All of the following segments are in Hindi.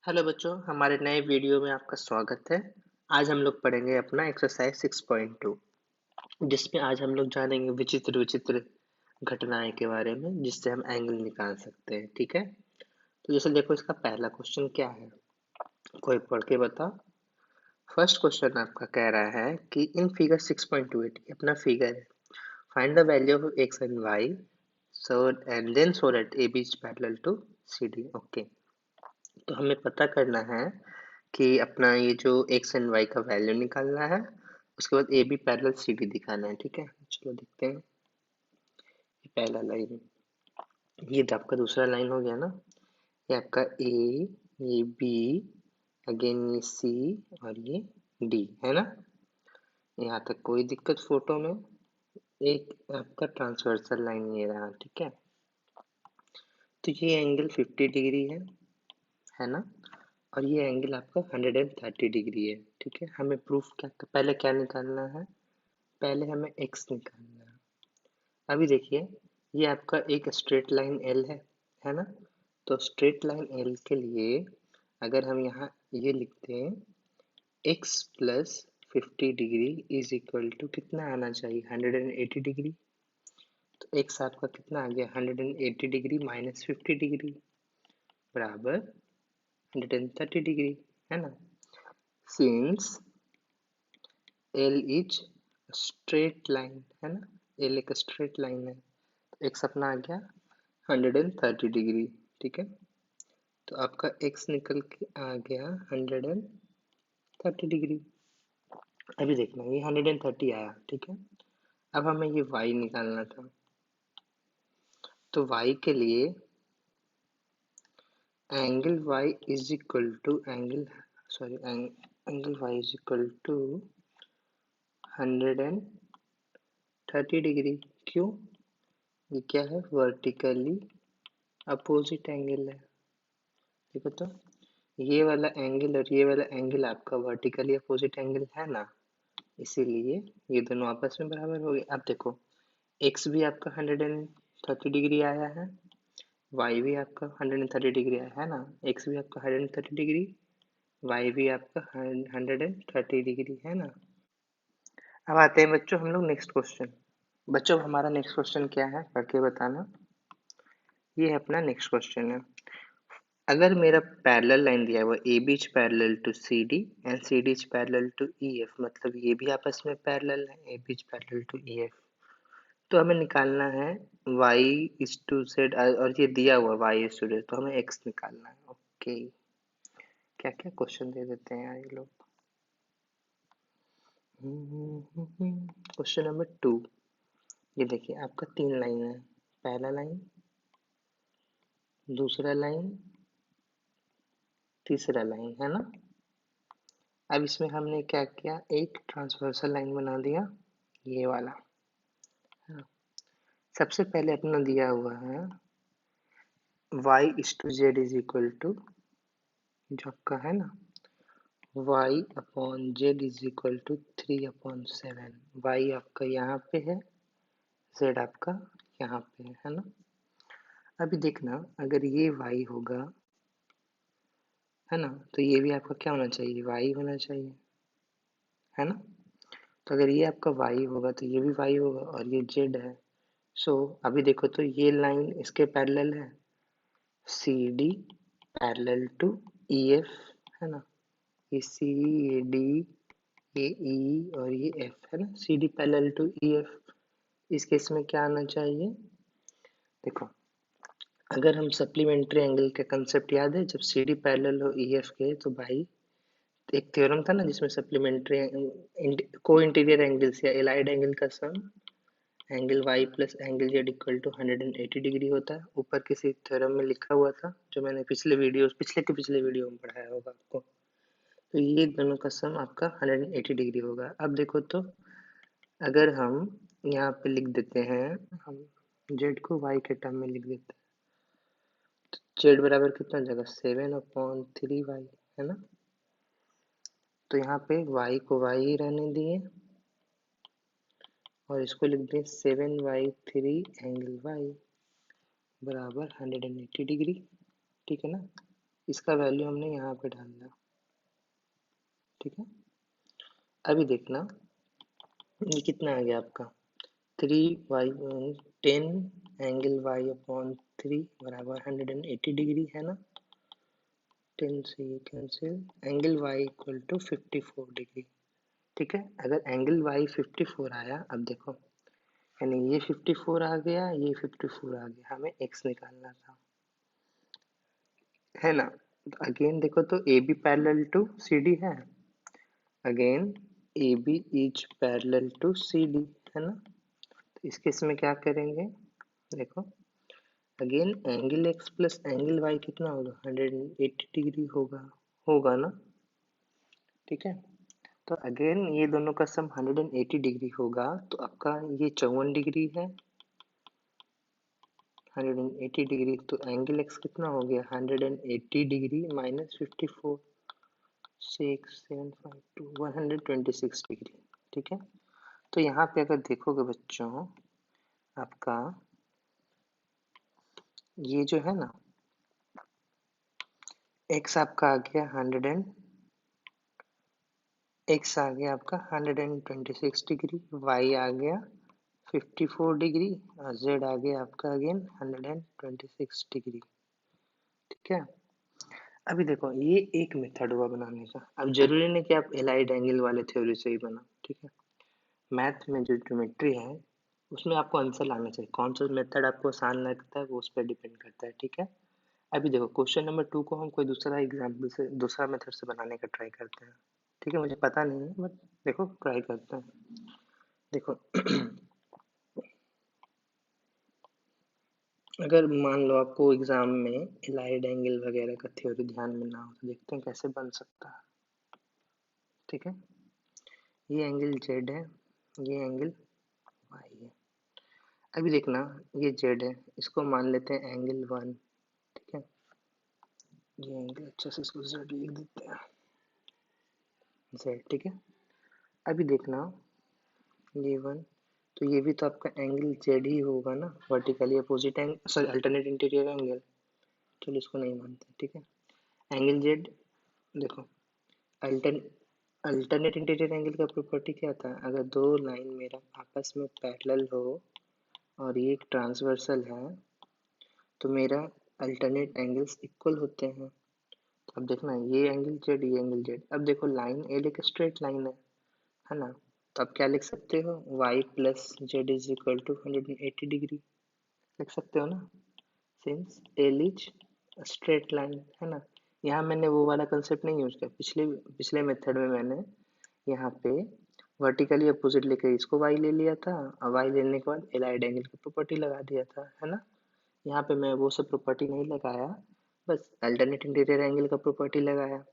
हेलो बच्चों, हमारे नए वीडियो में आपका स्वागत है। आज हम लोग पढ़ेंगे अपना एक्सरसाइज 6.2, जिसमें आज हम लोग जानेंगे विचित्र विचित्र घटनाएं के बारे में, जिससे हम एंगल निकाल सकते हैं। ठीक है, तो जैसे देखो, इसका पहला क्वेश्चन क्या है, कोई पढ़ के बताओ। फर्स्ट क्वेश्चन आपका कह रहा है कि इन फिगर 6.28 अपना फिगर है, find the value of x and y so and then so that A B is parallel to C D. Okay, तो हमें पता करना है कि अपना ये जो एक्स एंड वाई का वैल्यू निकालना है, उसके बाद A B parallel C D दिखाना है। ठीक है, चलो देखते हैं। ये पहला लाइन, ये तो आपका दूसरा लाइन हो गया ना। ये आपका ए, ये बी, अगेन ये सी और ये डी है ना। यहाँ तक कोई दिक्कत फोटो में। एक आपका ट्रांसवर्सल लाइन ये रहा। ठीक है, तो ये एंगल 50 डिग्री है ना, और ये एंगल आपका 130 डिग्री है। ठीक है, हमें प्रूफ क्या, पहले क्या निकालना है, पहले हमें x निकालना है। अभी देखिए, ये आपका एक स्ट्रेट लाइन L है ना। तो स्ट्रेट लाइन L के लिए अगर हम यहाँ ये लिखते हैं x plus 50 degree is equal to कितना आना चाहिए, 180 डिग्री। तो x आपका कितना आ गया, 180 डिग्री माइनस 50 डिग्री बराबर 130 डिग्री, है ना। Since L is straight line है ना, L एक स्ट्रेट लाइन है, तो x अपना आ गया 130 डिग्री। ठीक है, तो आपका x निकल के आ गया 130 डिग्री। अभी देखना, ये 130 आया। ठीक है, अब हमें ये y निकालना था। तो y के लिए angle y is equal to angle, sorry, angle y is equal to 130 degree. क्यों, ये क्या है, वर्टिकली अपोजिट एंगल है। देखो तो, ये वाला एंगल और ये वाला एंगल आपका वर्टिकली अपोजिट एंगल है ना, इसीलिए ये दोनों आपस में बराबर हो गए। अब देखो, x भी आपका 130 डिग्री आया है, y भी आपका 130 डिग्री आया है ना। x भी आपका 130 डिग्री, y भी आपका 130 डिग्री है ना। अब आते हैं बच्चों हम लोग नेक्स्ट क्वेश्चन। बच्चों हमारा नेक्स्ट क्वेश्चन क्या है, पढ़ के बताना। ये है अपना नेक्स्ट क्वेश्चन है, अगर मेरा पैरेलल लाइन दिया हुआ A B is parallel to C D and C D is parallel to E F, मतलब ये भी आपस में पैरेलल है, A B is parallel to E F. तो हमें निकालना है y इज टू जेड, और ये दिया हुआ y इज टू जेड, तो हमें x निकालना है। ओके, क्या क्या क्वेश्चन दे देते हैं यार ये लोग। क्वेश्चन नंबर 2, ये देखिए आपका 3 लाइन है, पहला लाइन, दूसरा लाइन, तीसरा लाइन है ना। अब इसमें हमने क्या किया, एक ट्रांसवर्सल लाइन बना दिया, ये वाला। हाँ, सबसे पहले अपना दिया हुआ है y is to z is equal to, जो आपका है ना, y upon z is equal to 3/7। y आपका यहाँ पे है, z आपका यहाँ पे है ना। अभी देखना, अगर ये y होगा है ना, तो ये भी आपका क्या होना चाहिए, y होना चाहिए, है ना। तो अगर ये आपका y होगा तो ये भी y होगा, और ये z है। सो अभी देखो तो, ये लाइन इसके पैरेलल है, C D parallel to E F, है ना। ये सी, ये डी, ये ई और ये एफ है ना, C D parallel to E F. इस केस में क्या आना चाहिए, देखो, अगर हम सप्लीमेंट्री एंगल का कंसेप्ट याद है, जब सी डी पैरेलल हो ई एफ के, तो भाई एक थ्योरम था ना, जिसमें सप्लीमेंट्री को इंटीरियर एंगल्स या एलाइड एंगल का sum angle y plus angle z equal to 180 degree होता है। ऊपर किसी थ्योरम में लिखा हुआ था, जो मैंने पिछले वीडियो में पढ़ाया होगा आपको। तो ये दोनों का सम आपका 180 डिग्री होगा। अब देखो तो, अगर हम यहाँ पे लिख देते हैं, हम z को y के टर्म में लिख देते हैं, तो z बराबर कितना जगह 7/3y है ना। तो यहाँ पे y को y ही रहने दिए, और इसको लिख दें 7/3 एंगल y बराबर 180 डिग्री। ठीक है ना, इसका वैल्यू हमने यहाँ पे डाल दिया, ठीक है। अभी देखना ये कितना आ गया आपका 3y 10 एंगल y अपॉन 3 बराबर 180 डिग्री है ना। 10 से ये cancel, angle y equal to 54 degree, ठीक है। अगर एंगल y 54 आया, अब देखो यानी ये 54 आ गया, ये 54 आ गया, हमें x निकालना था, है ना। अगेन देखो तो A B parallel to C D है, again A B is parallel to C D, है ना। तो इस केस में क्या करेंगे, देखो again angle X plus angle Y कितना होगा 180 डिग्री होगा, होगा ना, ठीक है। तो अगेन ये दोनों का सम 180 डिग्री होगा, तो आपका ये 54 डिग्री है, 180 डिग्री, तो एंगल एक्स कितना हो गया 180 डिग्री माइनस 54, 6 7 5 2 126 डिग्री, ठीक है। तो यहाँ पे अगर देखोगे बच्चों, आपका ये जो है ना x आपका आ गया 126 डिग्री, y आ गया 54 डिग्री और z आ गया आपका अगेन 126 डिग्री, ठीक है। अभी देखो ये एक मेथड हुआ बनाने का। अब जरूरी नहीं कि आप एलाइड एंगल वाले थ्योरी से ही बनाओ, ठीक है। मैथ में जो ज्योमेट्री है उसमें आपको आंसर लाना चाहिए, कौन सा मेथड आपको आसान लगता है वो उस पर डिपेंड करता है, ठीक है। अभी देखो क्वेश्चन नंबर 2 को हम कोई दूसरा एग्जाम्पल से, दूसरा मेथड से बनाने का ट्राई करते हैं, ठीक है। मुझे पता नहीं है बट देखो ट्राई करते हैं। देखो अगर मान लो आपको एग्जाम में एलाइड एंगल वगैरह का थ्योरी ध्यान में ना हो, तो देखते हैं कैसे बन सकता है, ठीक है। ये एंगल जेड है, ये एंगल वाई है। अभी देखना ये जेड है, इसको मान लेते हैं एंगल 1, ठीक है। ये एंगल अच्छा से इसको जेड लिख देते हैं, जेड, ठीक है। अभी देखना ये 1, तो ये भी तो आपका एंगल जेड ही होगा ना, vertically opposite angle, sorry alternate interior angle, चलो इसको नहीं मानते, ठीक है। एंगल जेड, देखो अल्टरन अल्टरनेट इंटीरियर एंगल का प्रॉपर्टी क्या था, अगर दो लाइन मेरा आपस में पैरेलल हो और ये एक ट्रांसवर्सल है तो मेरा अल्टरनेट एंगल्स इक्वल होते हैं। तो अब देखना ये एंगल जेड, ये एंगल जेड, अब देखो लाइन ए एक स्ट्रेट लाइन है ना। तो आप क्या लिख सकते हो, y plus z is equal to 180 degree लिख सकते हो ना, since L is straight line, है ना। यहाँ मैंने वो वाला कंसेप्ट नहीं यूज किया, पिछले पिछले मेथड में मैंने यहाँ पे वर्टिकली अपोजिट लेकर इसको y ले लिया था, और y लेने के बाद एलाइड एंगल की प्रॉपर्टी लगा दिया था, है ना। यहाँ पे मैं वो सब प्रॉपर्टी नहीं लगाया, बस अल्टरनेट इंटीरियर एंगल का प्रॉपर्टी लगाया।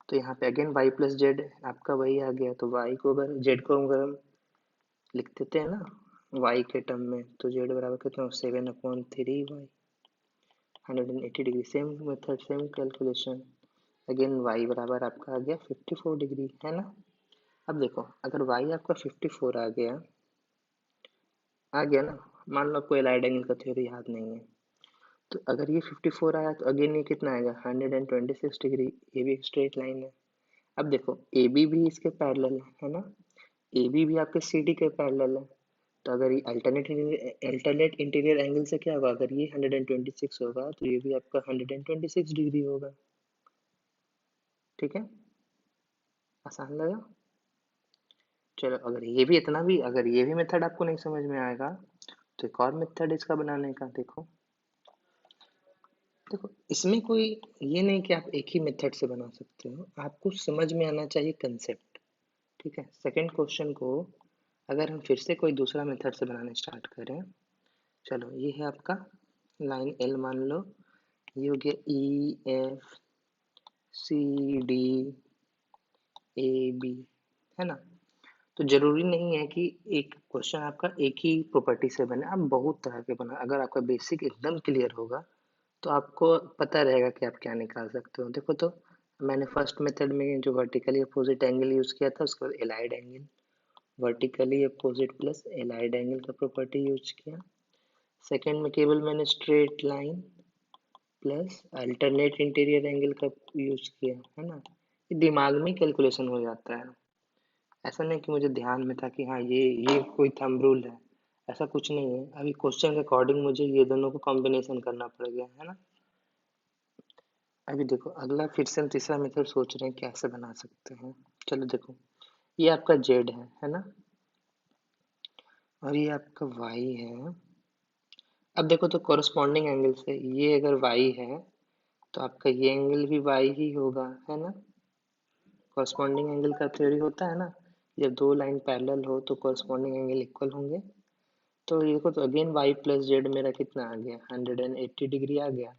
तो यहाँ पे अगेन y प्लस जेड आपका वही आ गया, तो y को अगर z को अगर हम लिख देते हैं ना y के टर्म में, तो z बराबर कितना 7/3y 180 degree, same method same calculation, again y बराबर आपका आ गया 54 डिग्री, है ना। अब देखो अगर y आपका 54 आ गया ना, मान लो आपको एलाइड एंगल का थ्योरी याद नहीं है, तो अगर ये 54 आया तो अगेन ये कितना आएगा 126 डिग्री, ये भी एक स्ट्रेट लाइन है। अब देखो ए बी भी इसके पैरेलल है ना, ए बी भी आपके सी डी के पैरेलल है। तो अगर ये अल्टरनेट इंटीरियर एंगल से क्या होगा, अगर ये 126 होगा तो ये भी आपका 126 डिग्री होगा, ठीक है। आसान लगा। चलो अगर ये भी मेथड आपको नहीं समझ में आएगा तो एक और मेथड इसका बनाने का, देखो देखो इसमें कोई ये नहीं कि आप एक ही मेथड से बना सकते हो, आपको समझ में आना चाहिए कंसेप्ट, ठीक है। सेकंड क्वेश्चन को अगर हम फिर से कोई दूसरा मेथड से बनाना स्टार्ट करें, चलो ये है आपका लाइन एल मान लो, ये हो गया E F C D A B, है ना। तो जरूरी नहीं है कि एक क्वेश्चन आपका एक ही प्रॉपर्टी से बने, आप बहुत तरह के बना, अगर आपका बेसिक एकदम क्लियर होगा तो आपको पता रहेगा कि आप क्या निकाल सकते हो। देखो तो मैंने फर्स्ट मेथड में जो वर्टिकली अपोजिट एंगल यूज किया था उसके बाद allied angle, vertically opposite plus allied angle का प्रॉपर्टी यूज किया। सेकंड में केवल मैंने straight line plus alternate interior angle का यूज किया है ना। ये दिमाग में कैलकुलेशन हो जाता है, ऐसा नहीं कि मुझे ध्यान में था कि हाँ ये कोई थंब रूल है, ऐसा कुछ नहीं है। अभी क्वेश्चन के अकॉर्डिंग मुझे ये दोनों को कॉम्बिनेशन करना पड़ गया है ना। अभी देखो अगला फिर से हम तीसरा मेथड सोच रहे हैं कैसे बना सकते हैं। चलो देखो, ये आपका जेड है ना, और ये आपका वाई है। अब देखो तो कोरस्पॉन्डिंग एंगल से ये अगर वाई है तो आपका ये एंगल भी वाई ही होगा, है ना। कोरस्पॉन्डिंग एंगल का थ्योरी होता है ना, जब दो लाइन पैरेलल हो तो कोरस्पॉन्डिंग एंगल इक्वल होंगे। तो देखो तो अगेन वाई प्लस जेड मेरा कितना आ गया, 180 डिग्री आ गया।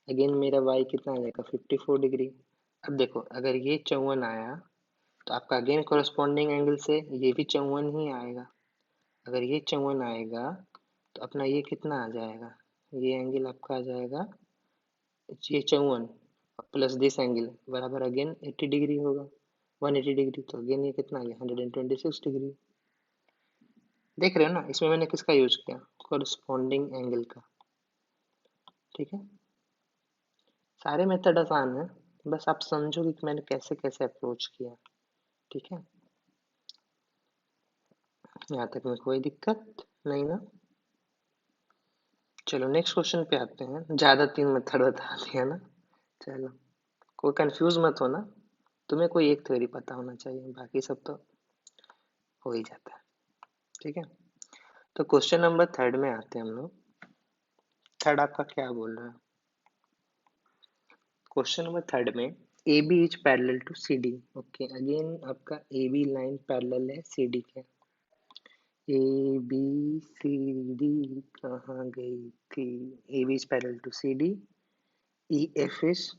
अगेन मेरा वाई कितना आ जाएगा, 54 डिग्री। अब देखो अगर ये 54 आया तो आपका अगेन कोरस्पॉन्डिंग एंगल से ये भी 54 ही आएगा। अगर ये 54 आएगा तो अपना ये कितना आ जाएगा, ये एंगल आपका आ जाएगा ये 54 प्लस दिस एंगल बराबर अगेन 80 डिग्री होगा, 180 डिग्री। तो अगेन ये कितना आ गया, 126 डिग्री। देख रहे हो ना, इसमें मैंने किसका यूज किया, कोरस्पॉन्डिंग एंगल का। ठीक है, सारे मेथड आसान है, बस आप समझो कि मैंने कैसे कैसे अप्रोच किया। ठीक है, यहाँ तक में कोई दिक्कत नहीं ना। चलो नेक्स्ट क्वेश्चन पे आते हैं, ज्यादा 3 मेथड बता दिया ना। चलो कोई कंफ्यूज मत होना, तुम्हें कोई एक थ्योरी पता होना चाहिए, बाकी सब तो हो ही जाता है। ठीक है, तो क्वेश्चन नंबर 3 में आते हैं हम लोग। थर्ड आपका क्या बोल रहा है, क्वेश्चन नंबर 3 में A B is parallel to C D. Okay, again आपका ए बी लाइन पैरेलल है सी डी के। ए बी सी डी कहाँ गई थी, A B is parallel to C D, E F is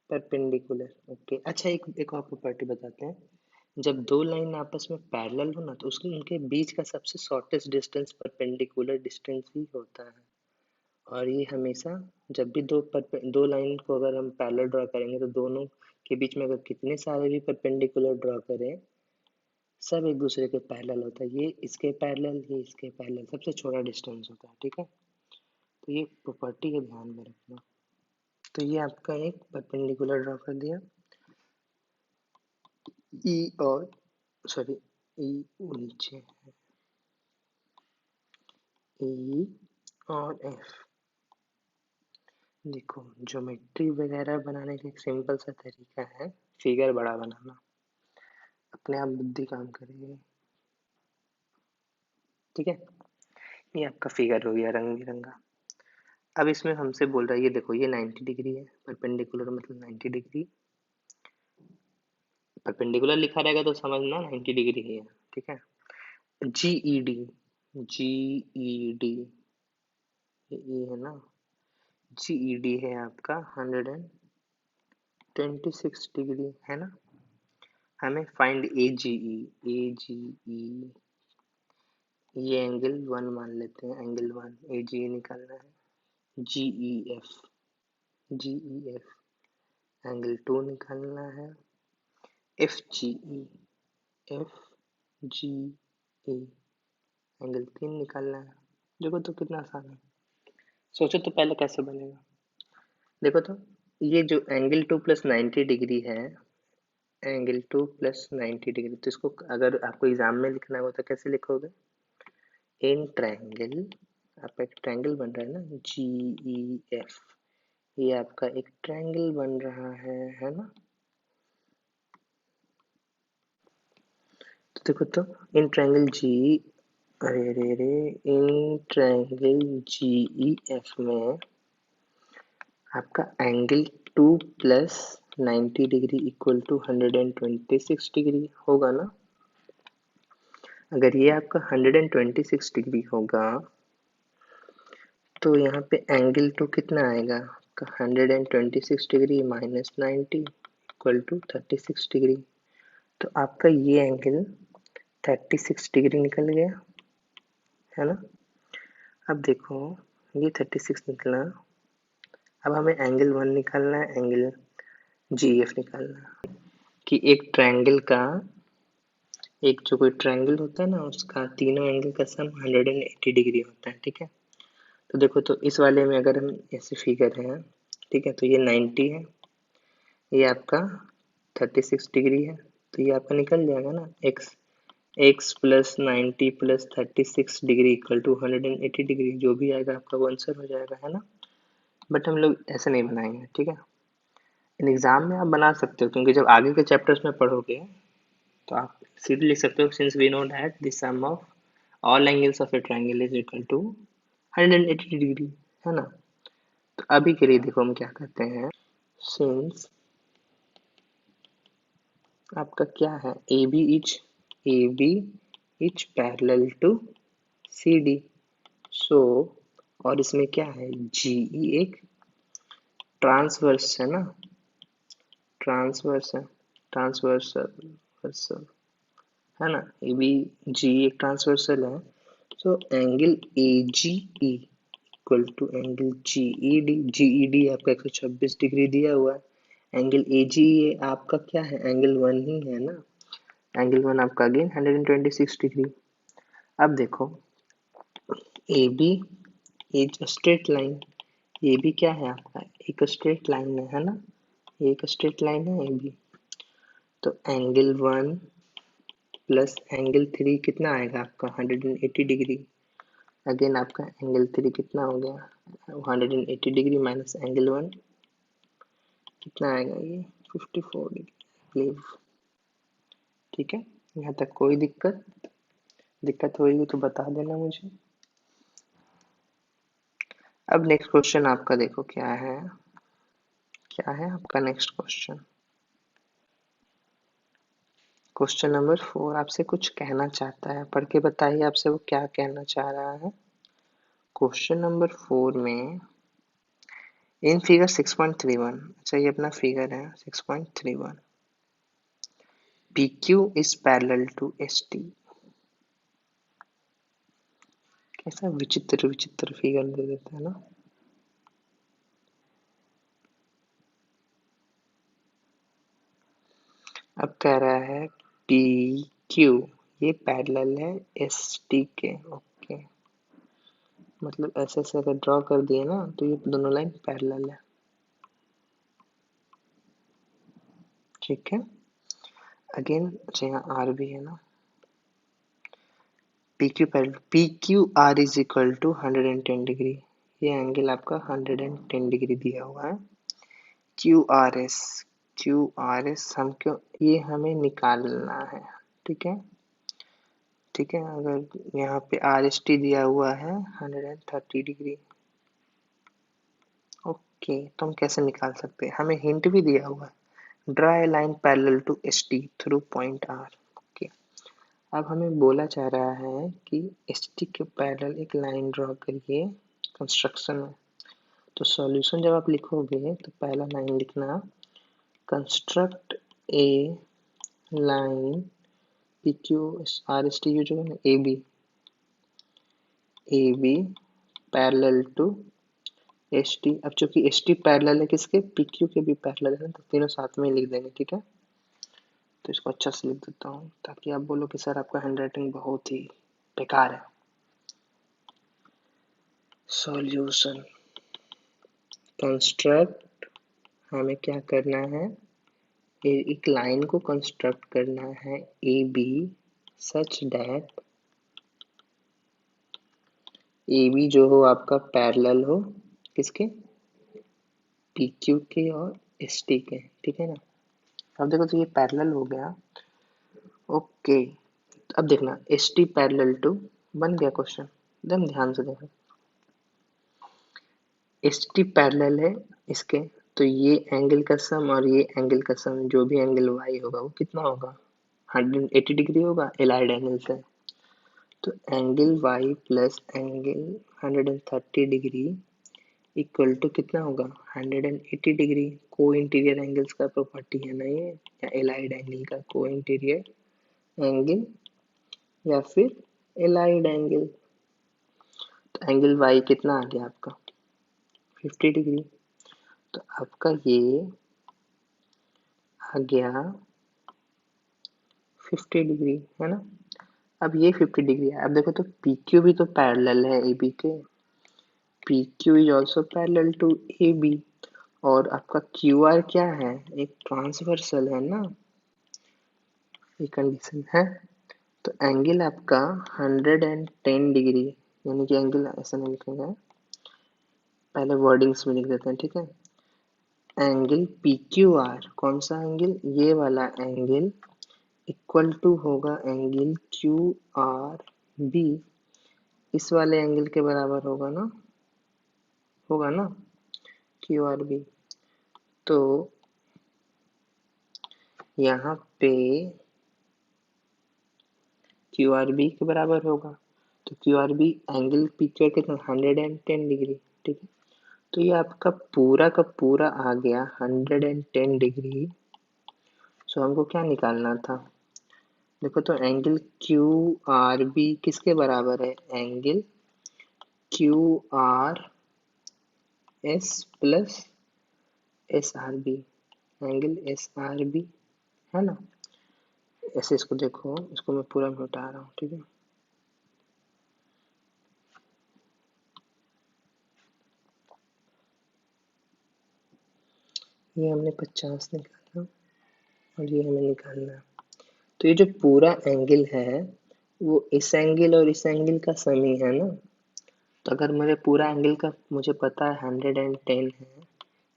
perpendicular. Okay, अच्छा एक और प्रॉपर्टी बताते हैं। जब दो लाइन आपस में पैरेलल हो ना तो उसके उनके बीच का सबसे शॉर्टेस्ट डिस्टेंस परपेंडिकुलर डिस्टेंस ही होता है। और ये हमेशा जब भी दो लाइन को अगर हम पैरेलल ड्रॉ करेंगे तो दोनों के बीच में अगर कितने सारे भी परपेंडिकुलर ड्रॉ करें, सब एक दूसरे के पैरेलल होता है। ये इसके पैरेलल, ये इसके पैरेलल, सबसे छोटा डिस्टेंस होता है। ठीक है, तो ये प्रॉपर्टी के ध्यान में रखना। तो ये आपका एक परपेंडिकुलर ड्रॉ कर दिया, ई और सॉरी ई नीचे है, ई और एफ। देखो ज्योमेट्री वगैरह बनाने का एक सिंपल सा तरीका है, फिगर बड़ा बनाना, अपने आप बुद्धि काम करेगी। ठीक है, ये आपका फिगर हो गया रंग बिरंगा। अब इसमें हमसे बोल रहा है, ये देखो ये 90 डिग्री है, परपेंडिकुलर मतलब 90 डिग्री। परपेंडिकुलर लिखा रहेगा तो समझना 90 डिग्री ही है। ठीक है, जी ई डी, जी ई डी, ये है ना, जी ई डी है आपका 126 डिग्री, है ना। हमें फाइंड ए जी ई, ए जी ई, ये एंगल 1 मान लेते हैं, एंगल 1 ए जी ई निकालना है। जी ई एफ, जी ई एफ एंगल 2 निकालना है। एफ जी ई, एफ जी ई एंगल 3 निकालना है। देखो तो कितना आसान है, सोचो तो पहले कैसे बनेगा। देखो तो ये जो एंगल 2 प्लस 90 डिग्री है, एंगल 2 प्लस 90 डिग्री, तो इसको अगर आपको एग्जाम में लिखना हो तो कैसे लिखोगे, इन ट्रायंगल, आपका एक ट्रायंगल बन रहा है ना जी ई एफ, ये आपका एक ट्रायंगल बन रहा है ना। तो देखो तो इन ट्रायंगल जी, अरे रे रे, in triangle ji E F में आपका angle 2 plus 90 degree equal to 126 degree होगा ना। अगर ये आपका 126 डिग्री होगा तो यहाँ पे एंगल 2 कितना आएगा आपका, 126 degree minus 90 equal to 36 degree. तो आपका ये एंगल 36 डिग्री निकल गया, है ना। अब देखो ये 36 निकला, अब हमें एंगल 1 निकालना है, एंगल जी एफ निकालना है। कि एक ट्रायंगल का, एक जो कोई ट्रायंगल होता है ना उसका तीनों एंगल का सम 180 डिग्री होता है। ठीक है, तो देखो तो इस वाले में अगर हम ऐसे फिगर है ठीक है, तो ये 90 है, ये आपका 36 डिग्री है, तो ये आपका निकल जाएगा ना, x plus 90 plus 36 degree equal to 180 degree, जो भी आएगा आपका वो आंसर हो जाएगा, है ना। बट हम लोग ऐसे नहीं बनाएंगे, ठीक है। इन एग्जाम में आप बना सकते हो, क्योंकि जब आगे के चैप्टर्स में पढ़ोगे तो आप सीधे लिख सकते हो, since we know that the sum of all angles of a triangle is equal to 180 degree, है ना। तो अभी के लिए देखो हम क्या करते हैं, सिंस आपका क्या है, A B parallel to C D, so और इसमें क्या है, जी ई एक ट्रांसवर्स है ना, ट्रांसवर्स है, ट्रांसवर्सल है ना, ए बी जी एक ट्रांसवर्सल है, so angle A G E equal to angle G E D आपका 126 डिग्री दिया हुआ है, एंगल ए जी आपका क्या है, एंगल वन ही है ना, एंगल वन आपका अगेन 126 डिग्री। अब देखो ए बी एक स्ट्रेट लाइन, ये भी क्या है आपका एक स्ट्रेट लाइन है ना, एक स्ट्रेट लाइन है ए बी, तो angle one plus angle three कितना आएगा आपका 180 डिग्री, अगेन आपका एंगल थ्री कितना हो गया 180 डिग्री माइनस एंगल वन कितना आएगा ये 54 डिग्री, ठीक है। यहाँ तक कोई दिक्कत होगी तो बता देना मुझे। अब नेक्स्ट क्वेश्चन आपका देखो क्या है आपका नेक्स्ट क्वेश्चन, क्वेश्चन नंबर 4 आपसे कुछ कहना चाहता है, पढ़ के बताइए आपसे वो क्या कहना चाह रहा है। क्वेश्चन नंबर 4 में इन फिगर 6.31, अच्छा ये अपना फिगर है 6.31, PQ is parallel to ST, कैसा विचित्र फिगर दे देता है ना। अब कह रहा है PQ ये पैरेलल है ST के, ओके, मतलब ऐसे ऐसे अगर ड्रॉ कर दिए ना तो ये दोनों लाइन पैरेलल है, ठीक है। अगेन अच्छा यहाँ R भी है ना, PQR is equal to 110 degree, ये एंगल आपका 110 डिग्री दिया हुआ है। क्यू आर एस हमको ये हमें निकालना है, ठीक है, अगर यहाँ पे आर एस टी दिया हुआ है 130 डिग्री, ओके, तो हम कैसे निकाल सकते हैं, हमें हिंट भी दिया हुआ है, draw a line parallel to S T through point R, okay. अब हमें बोला जा रहा है कि एस टी के पैरेलल एक लाइन ड्रॉ करिए कंस्ट्रक्शन में, तो सॉल्यूशन जब आप लिखोगे तो पहला लाइन लिखना, construct a line P Q R S T U जो है ना A B parallel to S T, अब चूंकि एस टी पैरेलल है किसके, पी क्यू के भी पैरेलल है, तो तीनों साथ में लिख देंगे, ठीक है। तो इसको अच्छा से लिख देता हूँ ताकि आप बोलो कि सर आपका हैंड राइटिंग बहुत ही बेकार है। सॉल्यूशन कंस्ट्रक्ट, हमें क्या करना है, एक लाइन को कंस्ट्रक्ट करना है A B such that A B जो हो आपका पैरेलल हो किसके, पी क्यू के और एस टी के, ठीक है ना। अब देखो तो ये पैरेलल हो गया, ओके। अब देखना एस टी पैरेलल टू बन गया क्वेश्चन, एकदम ध्यान से देखो, एस टी पैरेलल है इसके, तो ये एंगल का सम और ये एंगल का सम जो भी एंगल वाई होगा वो कितना होगा 180 डिग्री होगा एलाइड एंगल से, तो angle Y plus angle 130 degree equal to कितना होगा 180 डिग्री, को इंटीरियर एंगल्स का प्रॉपर्टी है ना ये, या एलाइड एंगल का को इंटीरियर एंगल या फिर एलाइड एंगल, तो एंगल वाई कितना आ गया आपका 50 डिग्री, तो आपका ये आ गया 50 डिग्री, है ना। अब ये 50 डिग्री है, अब देखो तो पी क्यू भी तो पैरेलल है ए बी के, P Q is also parallel to A B, और आपका क्यू आर क्या है, एक ट्रांसवर्सल है ना, ये कंडीशन है। तो एंगल आपका 110 डिग्री, यानी कि एंगल ऐसा नहीं लिखेंगे, पहले वर्डिंग्स में लिख देते हैं, ठीक है। एंगल पी क्यू आर, कौन सा एंगल, ये वाला एंगल इक्वल टू होगा एंगल क्यू आर बी, इस वाले एंगल के बराबर होगा ना क्यू आर बी। तो यहाँ पे क्यू आर बी के बराबर होगा, तो Q R B angle P Q R कितना 110 डिग्री, ठीक है। तो ये आपका पूरा का पूरा आ गया 110 डिग्री। सो हमको क्या निकालना था, देखो तो एंगल क्यू आर बी किसके बराबर है, angle Q R S plus S R B, angle S R B है ना। ऐसे इसको देखो, इसको मैं पूरा मिटा रहा हूँ, ठीक है। ये हमने 50 निकाला और ये हमें निकालना है। तो ये जो पूरा एंगल है वो इस एंगल और इस एंगल का सम ही है ना। तो अगर मेरे पूरा एंगल का मुझे पता है 110 है,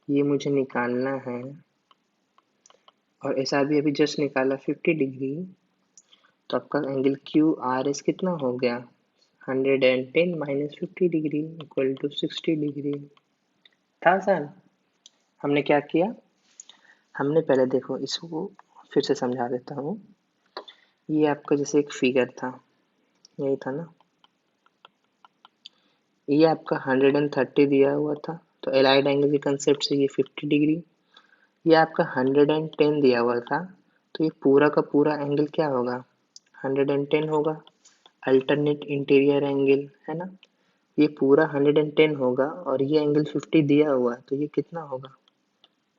ये मुझे निकालना है, और ऐसा भी अभी जस्ट निकाला 50 डिग्री, तो आपका एंगल क्यू आर एस कितना हो गया, 110 minus 50 degree equal to 60 degree. था आसान। हमने क्या किया, हमने पहले देखो इसको फिर से समझा देता हूँ। ये आपका जैसे एक फिगर था, यही था ना, ये आपका 130 दिया हुआ था, तो एलाइड एंगल के कंसेप्ट से ये 50 डिग्री, ये आपका 110 दिया हुआ था, तो ये पूरा का पूरा एंगल क्या होगा, 110 होगा, अल्टरनेट इंटीरियर एंगल है ना। ये पूरा 110 होगा और ये एंगल 50 दिया हुआ है, तो ये कितना होगा,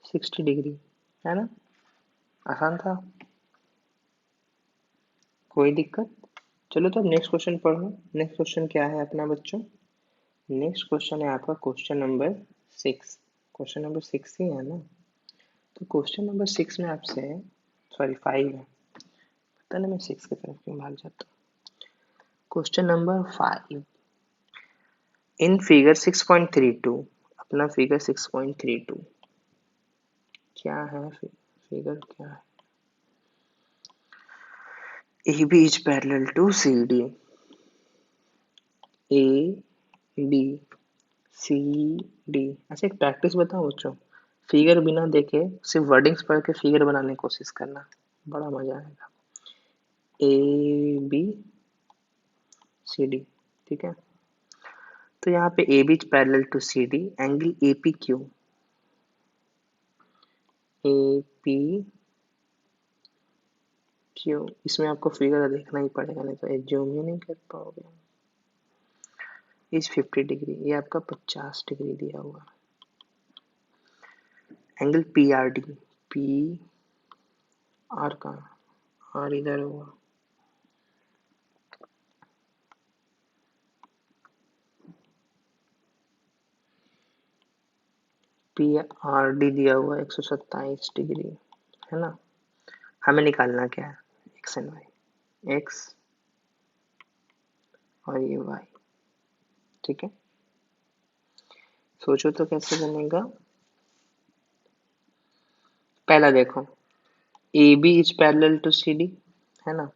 60 डिग्री, है ना। आसान था, कोई दिक्कत। चलो तो नेक्स्ट क्वेश्चन पढ़ो। नेक्स्ट क्वेश्चन क्या है अपना बच्चों, नेक्स्ट क्वेश्चन है आपका क्वेश्चन नंबर 6। क्वेश्चन नंबर 6 ही है ना। तो क्वेश्चन नंबर 6 में आपसे, सॉरी 5 है, पता नहीं मैं 6 की तरफ क्यों भाग जाता हूँ। क्वेश्चन नंबर 5, इन फिगर 6.32, अपना फिगर 6.32 क्या है, फिगर क्या है, A B is parallel to C D, A B C D. अच्छा एक प्रैक्टिस बताओ बच्चों, फिगर बिना देखे सिर्फ वर्डिंग्स पढ़ के फिगर बनाने की कोशिश करना, बड़ा मजा आएगा। ए बी सी डी, ठीक है। तो यहाँ पे A B parallel to C D, angle A P Q, A P Q, इसमें आपको फिगर देखना ही पड़ेगा, नहीं तो एज्यूम ही नहीं कर पाओगे। इस 50 डिग्री, ये आपका 50 डिग्री दिया हुआ। Angle P R D, P R कहाँ, आर इधर हुआ, पी आर डी दिया हुआ 127 डिग्री, है ना। हमें निकालना क्या है, एक्स एंड वाई, एक्स और ये वाई, ठीक है। सोचो तो कैसे बनेगा। पहला देखो, A B is parallel to C D, है ना।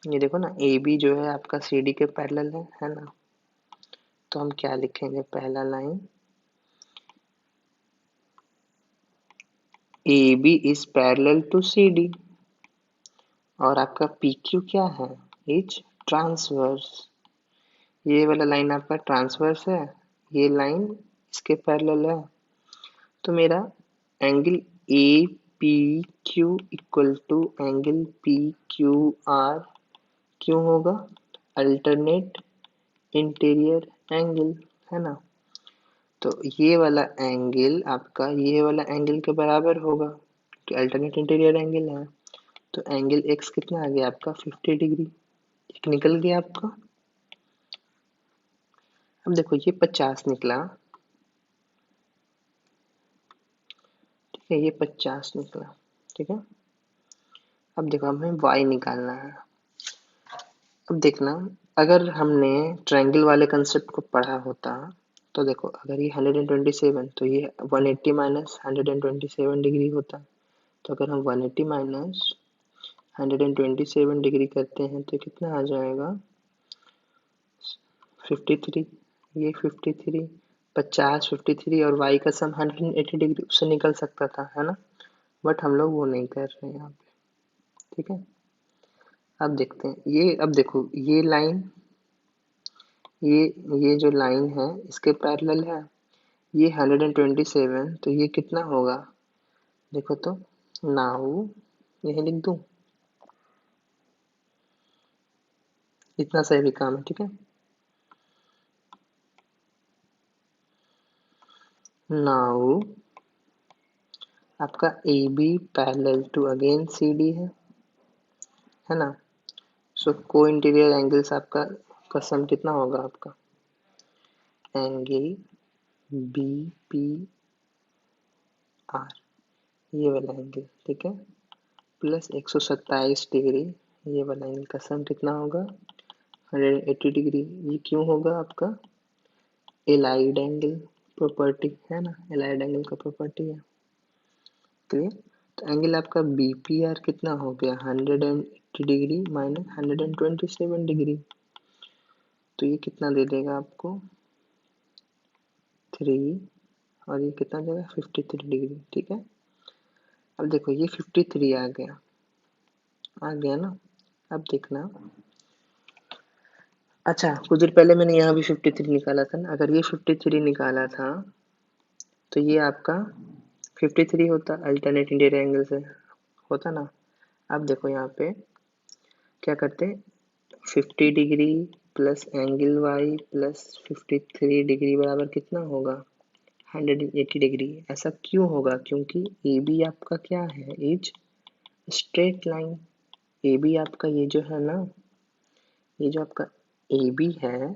ये देखो ना, ए बी जो है आपका सी डी के पैरेलल है ना। तो हम क्या लिखेंगे, पहला line, A B is parallel to C D, और आपका पी क्यू क्या है, इज ट्रांसवर्स, ये वाला लाइन आपका ट्रांसवर्स है, ये लाइन इसके पैरेलल है। तो मेरा angle A P Q equal to angle P Q R क्यों होगा, अल्टरनेट इंटीरियर एंगल, है ना। तो ये वाला एंगल आपका ये वाला एंगल के बराबर होगा, कि अल्टरनेट इंटीरियर एंगल है। तो एंगल एक्स कितना आ गया आपका, 50 डिग्री, एक निकल गया आपका। अब देखो ये 50 निकला, ये 50 निकला। ठीक है, अब देखो हमें y निकालना है। अब देखना, अगर हमने ट्रायंगल वाले कंसेप्ट को पढ़ा होता तो देखो, अगर ये 127 तो ये 180 माइनस 127 डिग्री होता। तो अगर हम 180 माइनस 127 डिग्री करते हैं तो कितना आ जाएगा, 53। ये 53, 50, 53 और y का सम 180 डिग्री उससे निकल सकता था, है ना। बट हम लोग वो नहीं कर रहे हैं यहाँ पे। ठीक है, अब देखते हैं ये। अब देखो ये लाइन, ये ये जो लाइन है इसके पैरेलल है। ये 127 तो ये कितना होगा, देखो तो। नाउ यही लिख दूं, इतना सही भी काम है। ठीक है, नाउ आपका A B parallel to again C D है ना। सो को इंटीरियर एंगल्स आपका का सम कितना होगा, आपका एंगल बी पी आर, ये वाला एंगल। ठीक है, प्लस 127 डिग्री, ये वाला एंगल का सम कितना होगा, 180 डिग्री। ये क्यों होगा, आपका एलाइड एंगल प्रॉपर्टी है ना, एलाइड एंगल का प्रॉपर्टी है। क्लियर, तो एंगल आपका बी पी आर कितना हो गया, 180 डिग्री माइनस 127 डिग्री। तो ये कितना दे देगा आपको 3, और ये कितना देगा 53 डिग्री। ठीक है, अब देखो ये 53 आ गया ना। अब देखना, अच्छा कुछ देर पहले मैंने यहाँ भी 53 निकाला था ना। अगर ये 53 निकाला था तो ये आपका 53 होता, अल्टरनेट इंटीरियर एंगल से होता ना। अब देखो यहाँ पे क्या करते, 50 degree plus angle Y plus 53 degree बराबर कितना होगा, 180 डिग्री। ऐसा क्यों होगा, क्योंकि ए बी आपका क्या है, is straight line. A B आपका ये जो है ना, ये जो आपका ए बी है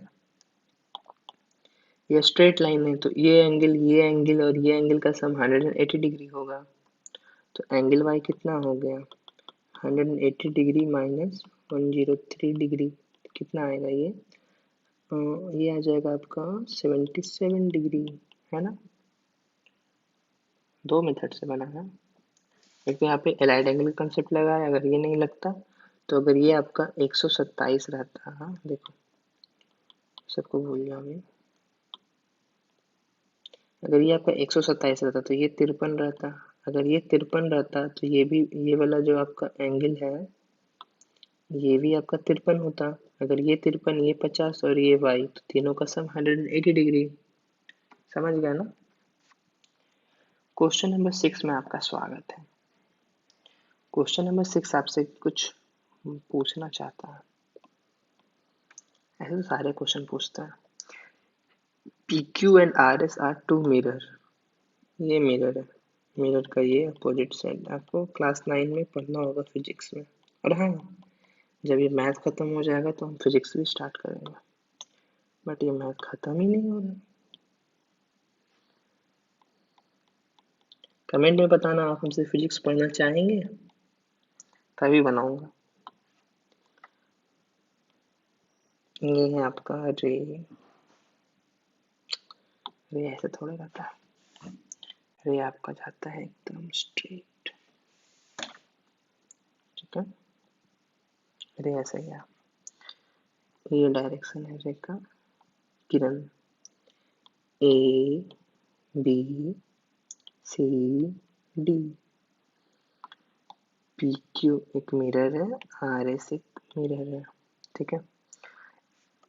ये स्ट्रेट लाइन है। तो ये एंगल और ये एंगल का सम 180 डिग्री होगा। तो एंगल वाई कितना हो गया, 180 डिग्री माइनस 103 डिग्री, कितना आएगा ये आ जाएगा आपका 77 डिग्री, है ना। दो मेथड से बना है, एक तो यहाँ पे एलाइड एंगल का कंसेप्ट लगा है। अगर ये नहीं लगता तो अगर ये आपका 127 रहता, हाँ देखो सबको भूल जाओ मैं, अगर ये आपका 127 रहता तो ये 53 रहता। अगर ये 53 रहता तो ये भी, ये वाला जो आपका एंगल है ये भी आपका 53 होता। अगर ये 53, ये 50 और ये वाई, तो तीनों का सम 180 डिग्री। समझ गया ना। क्वेश्चन नंबर 6 में आपका स्वागत है। क्वेश्चन नंबर 6 आपसे कुछ पूछना चाहता है, ऐसे तो सारे क्वेश्चन पूछता है। PQ and RS are two mirror, ये मिरर है, मिरर का ये अपोजिट साइड आपको क्लास 9 में पढ़ना होगा फिजिक्स में। और हाँ, जब ये मैथ खत्म हो जाएगा तो हम फिजिक्स भी स्टार्ट करेंगे, बट ये मैथ खत्म ही नहीं हो रहा। कमेंट में बताना आप हमसे फिजिक्स पढ़ना चाहेंगे, तभी बनाऊंगा। ये है आपका रे, रे ऐसे थोड़ा रहता है, रे आपका जाता है एकदम स्ट्रेट। ठीक है, रे ऐसे ही है, ये डायरेक्शन है रे का, किरण A B C D. P Q एक मिरर है, आर एस एक मिरर है। ठीक है,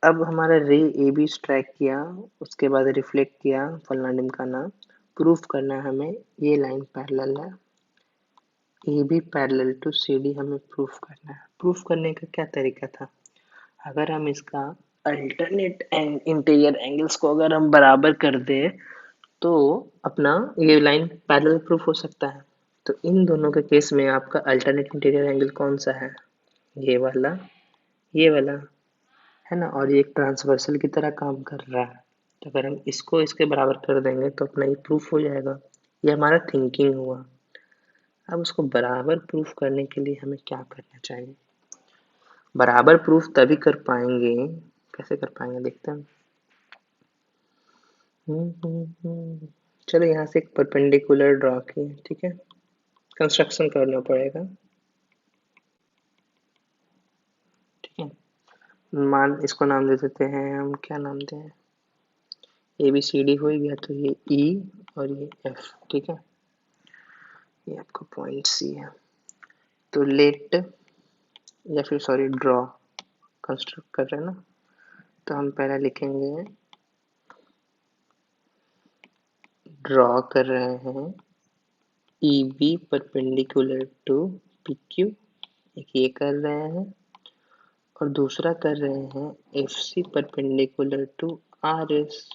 अब हमारा रे ए बी स्ट्राइक किया, उसके बाद रिफ्लेक्ट किया फलना ढिमकाना। प्रूफ करना है हमें ये लाइन पैरेलल है, A B parallel to C D हमें प्रूफ करना है। प्रूफ करने का क्या तरीका था, अगर हम इसका अल्टरनेट इंटीरियर एंगल्स को अगर हम बराबर कर दे तो अपना ये लाइन पैरेलल प्रूफ हो सकता है। तो इन दोनों के केस में आपका अल्टरनेट इंटीरियर एंगल कौन सा है, ये वाला, ये वाला, है ना। और ये एक ट्रांसवर्सल की तरह काम कर रहा है। तो अगर हम इसको इसके बराबर कर देंगे तो अपना ये प्रूफ हो जाएगा। ये हमारा थिंकिंग हुआ। अब उसको बराबर प्रूफ करने के लिए हमें क्या करना चाहिए? बराबर प्रूफ तभी कर पाएंगे, कैसे कर पाएंगे देखते हैं। चलो यहाँ से एक परपेंडिकुलर ड्रॉ किए, ठीक है, कंस्ट्रक्शन करना पड़ेगा, ठीक है। मान इसको नाम दे देते हैं हम, क्या नाम दें, ए बी सी डी हो गया, तो ये ई और ये एफ, ठीक है, ये आपका पॉइंट सी है। तो लेट, या फिर सॉरी ड्रॉ, कंस्ट्रक्ट कर रहे हैं ना, तो हम पहले लिखेंगे ड्रॉ कर रहे हैं E B perpendicular to P Q, एक ये कर रहे हैं, और दूसरा कर रहे हैं F C perpendicular to R S,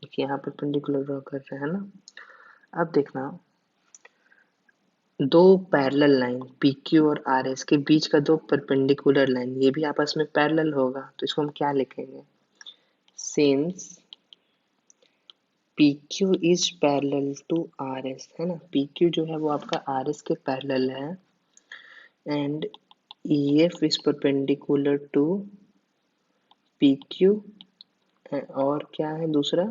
एक यहाँ परपेंडिकुलर ड्रॉ कर रहे हैं ना। अब देखना, दो पैरेलल लाइन पी क्यू और आर एस के बीच का दो परपेंडिकुलर लाइन, ये भी आपस में पैरेलल होगा, तो इसको हम क्या लिखेंगे, since P Q is parallel to R S, है ना, पी क्यू जो है वो आपका आर एस के पैरेलल है, and E F is perpendicular to P Q, और क्या है दूसरा,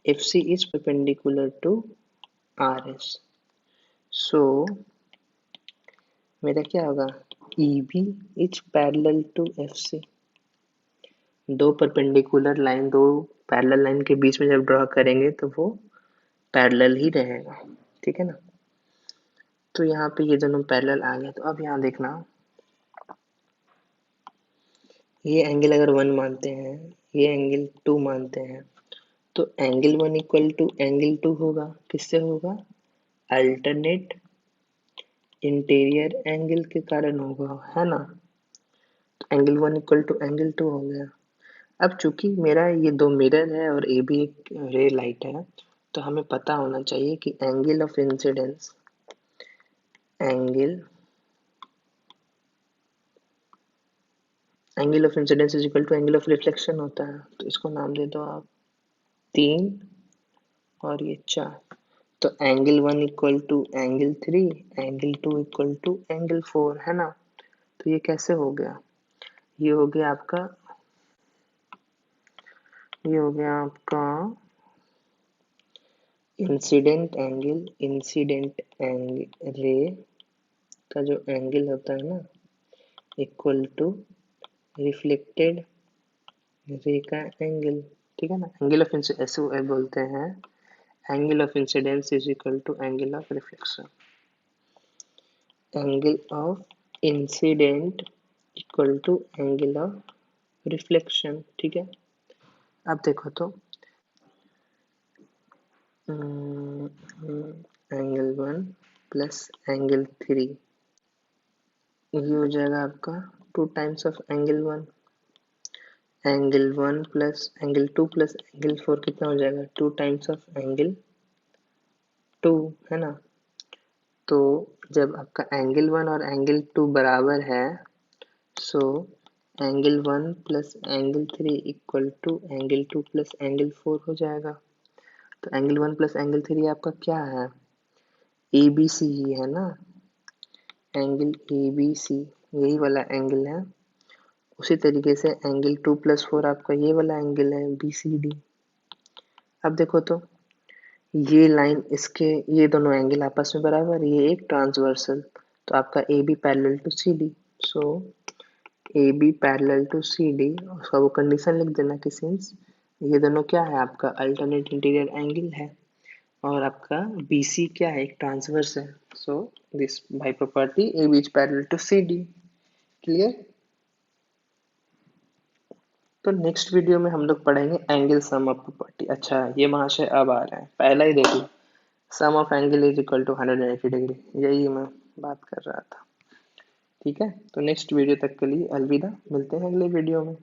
F C is perpendicular to R S. So मेरा क्या होगा, E B is parallel to F C, दो परपेंडिकुलर लाइन, दो पैरेलल लाइन के बीच में जब ड्रॉ करेंगे तो वो पैरेलल ही रहेगा, ठीक है ना। तो यहाँ पे ये दोनों पैरेलल आ गए। तो अब यहाँ देखना, ये एंगल अगर 1 मानते हैं, ये एंगल 2 मानते हैं, तो एंगल 1 इक्वल टू एंगल 2 होगा, किससे होगा, अल्टरनेट इंटीरियर एंगल के कारण होगा, है ना। तो एंगल 1 इक्वल टू एंगल 2 हो गया। अब चूंकि मेरा ये दो मिरर है और ए भी एक रे लाइट है, तो हमें पता होना चाहिए कि angle angle of incidence is equal to angle of reflection होता है। तो इसको नाम दे दो आप 3 और ये 4। तो angle 1 equal to angle 3, angle 2 equal to angle 4, है ना। तो ये कैसे हो गया, ये हो गया आपका, ये हो गया आपका इंसिडेंट एंगल रे का जो एंगल होता है ना, इक्वल टू रिफ्लेक्टेड रे का एंगल, ठीक है ना। एंगल ऑफ ऐसे बोलते हैं, angle of incidence is equal to angle of reflection, angle of incident equal to angle of reflection, ठीक है। अब देखो तो एंगल 1 प्लस एंगल 3, ये हो जाएगा आपका 2 times of angle 1, angle 1 plus angle 2 plus angle 4 कितना हो जाएगा, 2 टाइम्स ऑफ एंगल 2, है ना। तो जब आपका एंगल 1 और एंगल 2 बराबर है, so angle 1 plus angle 3 equal to angle 2 plus angle 4 हो जाएगा। तो एंगल 1 प्लस एंगल 3 आपका क्या है, ए बी सी ही है ना, एंगल ए बी सी यही वाला एंगल है। उसी तरीके से एंगल 2 प्लस 4 आपका ये वाला एंगल है बी सी डी। अब देखो तो ये लाइन, इसके ये दोनों एंगल आपस में बराबर, ये एक ट्रांसवर्सल, तो आपका A B parallel to C D. So A B parallel to C D, उसका वो कंडीशन लिख देना कि सिंस ये दोनों क्या है, आपका अल्टरनेट इंटीरियर एंगल है, और आपका बी सी क्या है, एक ट्रांसवर्स है। So this by property A B is parallel to C D. Clear. तो नेक्स्ट वीडियो में हम लोग पढ़ेंगे एंगल सम ऑफ प्रॉपर्टी। अच्छा ये महाशय अब आ रहे हैं, पहला ही देख लो, sum of angle is equal to 180 degree, यही मैं बात कर रहा था। ठीक है, तो नेक्स्ट वीडियो तक के लिए अलविदा, मिलते हैं अगले वीडियो में।